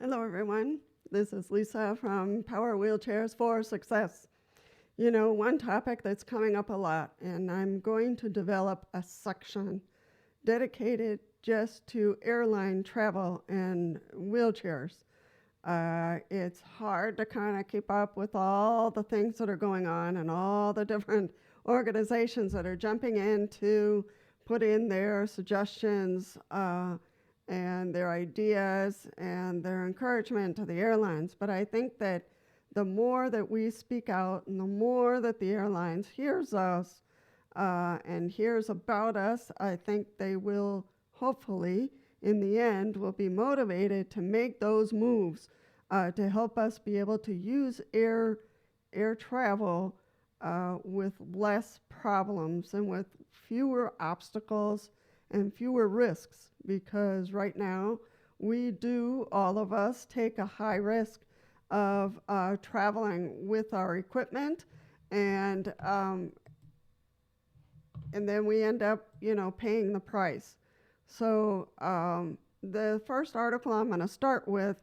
Hello, everyone. This is Lisa from Power Wheelchairs for Success. You know, one topic that's coming up a lot, and I'm going to develop a section dedicated just to airline travel and wheelchairs. It's hard to kind of keep up with all the things that are going on and all the different organizations that are jumping in to put in their suggestions and their ideas and their encouragement to the airlines. But I think that the more that we speak out and the more that the airlines hears us and hears about us, I think they will hopefully, in the end, will be motivated to make those moves to help us be able to use air travel with less problems and with fewer obstacles and fewer risks, because right now we do, all of us, take a high risk of traveling with our equipment, and um, and then we end up, paying the price. So the first article I'm going to start with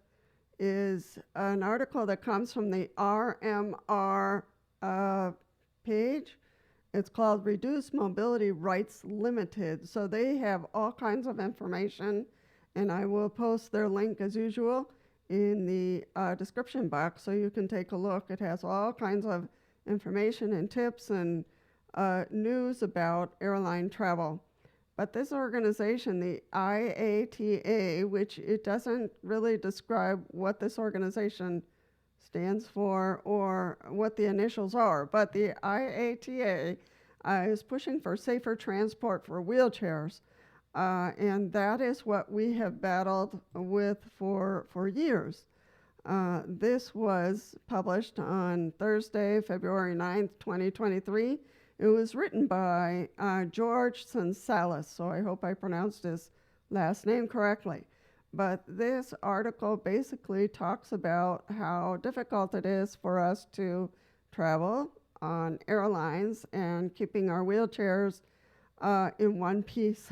is an article that comes from the RMR page. It's called Reduced Mobility Rights Limited. So they have all kinds of information, and I will post their link as usual in the description box so you can take a look. It has all kinds of information and tips and news about airline travel. But this organization, the IATA, which it doesn't really describe what this organization stands for or what the initials are, but the IATA is pushing for safer transport for wheelchairs. And that is what we have battled with for years. This was published on Thursday, February 9th, 2023. It was written by George Gonzalez, so I hope I pronounced his last name correctly. But this article basically talks about how difficult it is for us to travel on airlines and keeping our wheelchairs in one piece.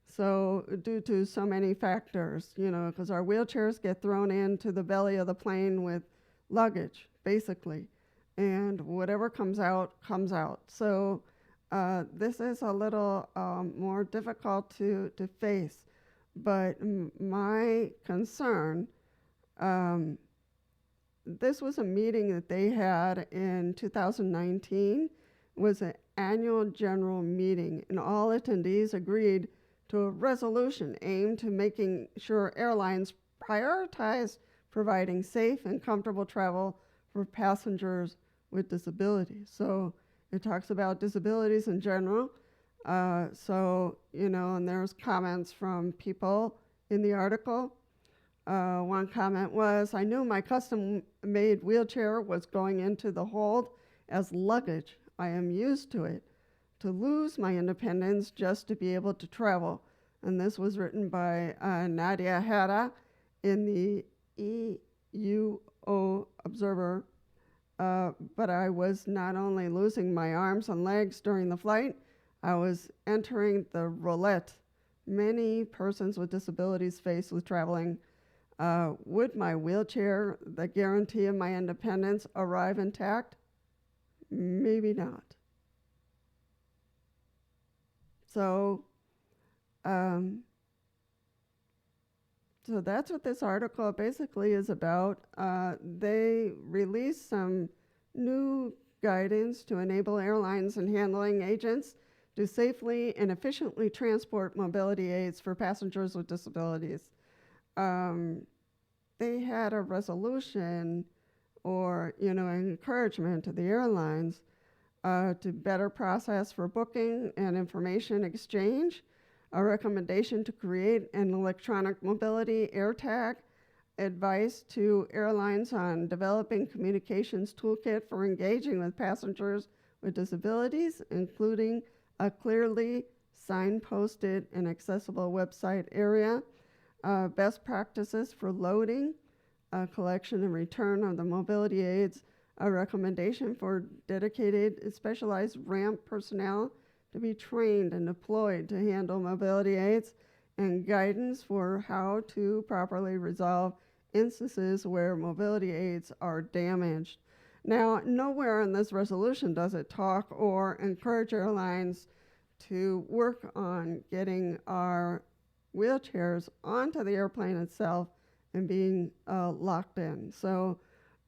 So due to so many factors, because our wheelchairs get thrown into the belly of the plane with luggage, basically, and whatever comes out, comes out. So this is a little more difficult to face. But my concern, this was a meeting that they had in 2019, was an annual general meeting, and all attendees agreed to a resolution aimed to making sure airlines prioritize providing safe and comfortable travel for passengers with disabilities. So it talks about disabilities in general. And there's comments from people in the article. One comment was, I knew my custom-made wheelchair was going into the hold as luggage. I am used to it. To lose my independence just to be able to travel. And this was written by Nadia Hada in the EUO Observer. But I was not only losing my arms and legs during the flight, I was entering the roulette many persons with disabilities face with traveling. Would my wheelchair, the guarantee of my independence, arrive intact? Maybe not. So that's what this article basically is about. They released some new guidance to enable airlines and handling agents to safely and efficiently transport mobility aids for passengers with disabilities. They had a resolution or, an encouragement to the airlines to better process for booking and information exchange, a recommendation to create an electronic mobility AirTag, advice to airlines on developing communications toolkit for engaging with passengers with disabilities, including a clearly signposted and accessible website area, best practices for loading, collection and return of the mobility aids, a recommendation for dedicated specialized ramp personnel to be trained and deployed to handle mobility aids, and guidance for how to properly resolve instances where mobility aids are damaged. Now, nowhere in this resolution does it talk or encourage airlines to work on getting our wheelchairs onto the airplane itself and being locked in. So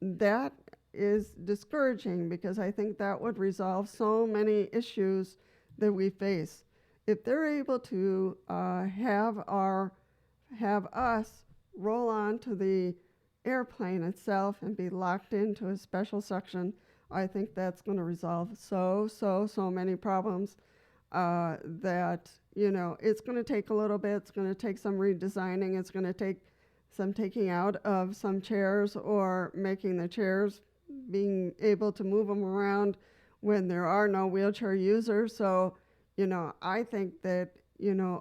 that is discouraging because I think that would resolve so many issues that we face. If they're able to have us roll onto the airplane itself and be locked into a special section, I think that's going to resolve so many problems that, it's going to take a little bit. It's going to take some redesigning. It's going to take some taking out of some chairs or making the chairs being able to move them around when there are no wheelchair users. So, I think that,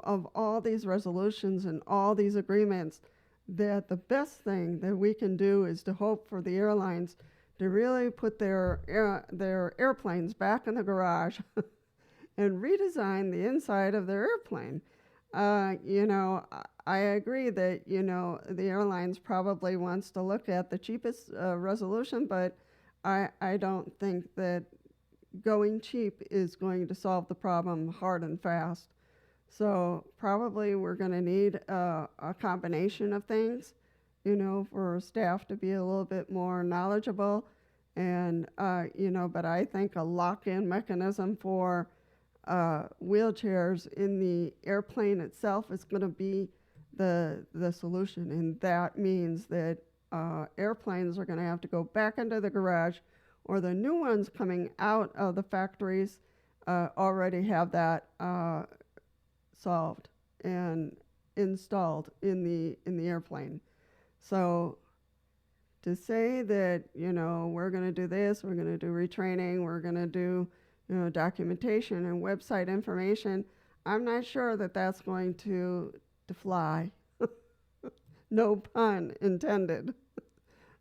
of all these resolutions and all these agreements, that the best thing that we can do is to hope for the airlines to really put their airplanes back in the garage and redesign the inside of their airplane. I agree that, the airlines probably wants to look at the cheapest resolution, but I don't think that going cheap is going to solve the problem hard and fast. So probably we're going to need a combination of things, for staff to be a little bit more knowledgeable. And, but I think a lock-in mechanism for wheelchairs in the airplane itself is going to be the solution. And that means that airplanes are going to have to go back into the garage, or the new ones coming out of the factories already have that solved and installed in the airplane. So to say that, we're going to do this, we're going to do retraining, we're going to do, documentation and website information, I'm not sure that that's going to fly. No pun intended.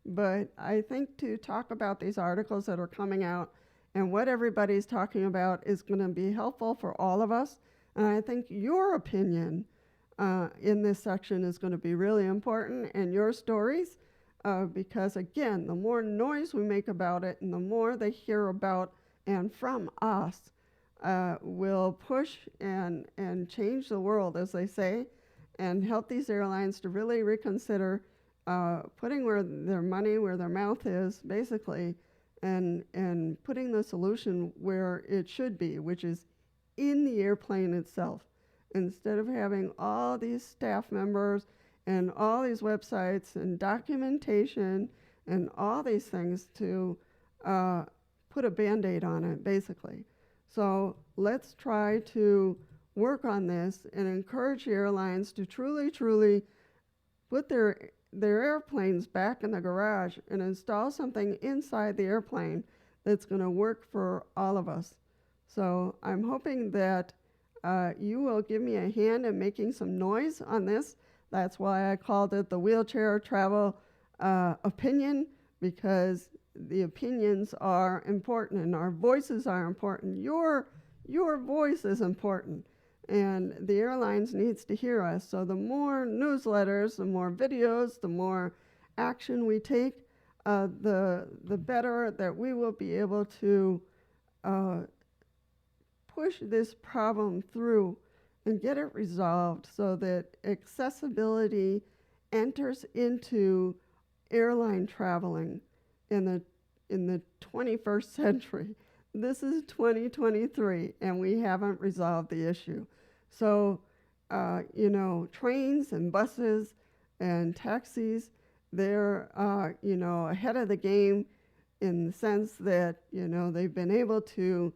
But I think to talk about these articles that are coming out and what everybody's talking about is going to be helpful for all of us. And I think your opinion in this section is going to be really important, and your stories, because again, the more noise we make about it and the more they hear about and from us, will push and change the world, as they say, and help these airlines to really reconsider putting their money where their mouth is, basically, and putting the solution where it should be, which is in the airplane itself. Instead of having all these staff members and all these websites and documentation and all these things to put a Band-Aid on it, basically. So let's try to work on this and encourage the airlines to truly put their airplanes back in the garage and install something inside the airplane that's going to work for all of us. So I'm hoping that you will give me a hand in making some noise on this. That's why I called it the Wheelchair Travel Opinion, because the opinions are important and our voices are important. Your voice is important, and the airlines needs to hear us. So the more newsletters, the more videos, the more action we take, the better that we will be able to push this problem through and get it resolved so that accessibility enters into airline traveling in the 21st century. This is 2023, and we haven't resolved the issue. So, trains and buses and taxis, they're, ahead of the game in the sense that, they've been able to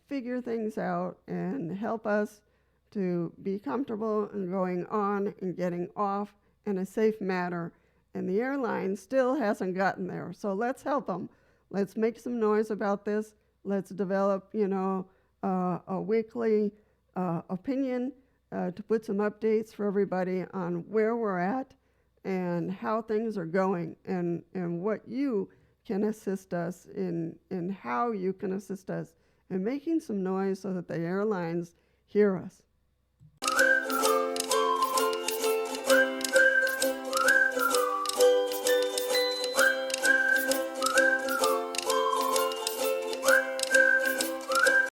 figure things out and help us to be comfortable and going on and getting off in a safe manner. And the airline still hasn't gotten there. So let's help them. Let's make some noise about this. Let's develop, a weekly opinion to put some updates for everybody on where we're at and how things are going, and what you can assist us in how you can assist us in making some noise so that the airlines hear us.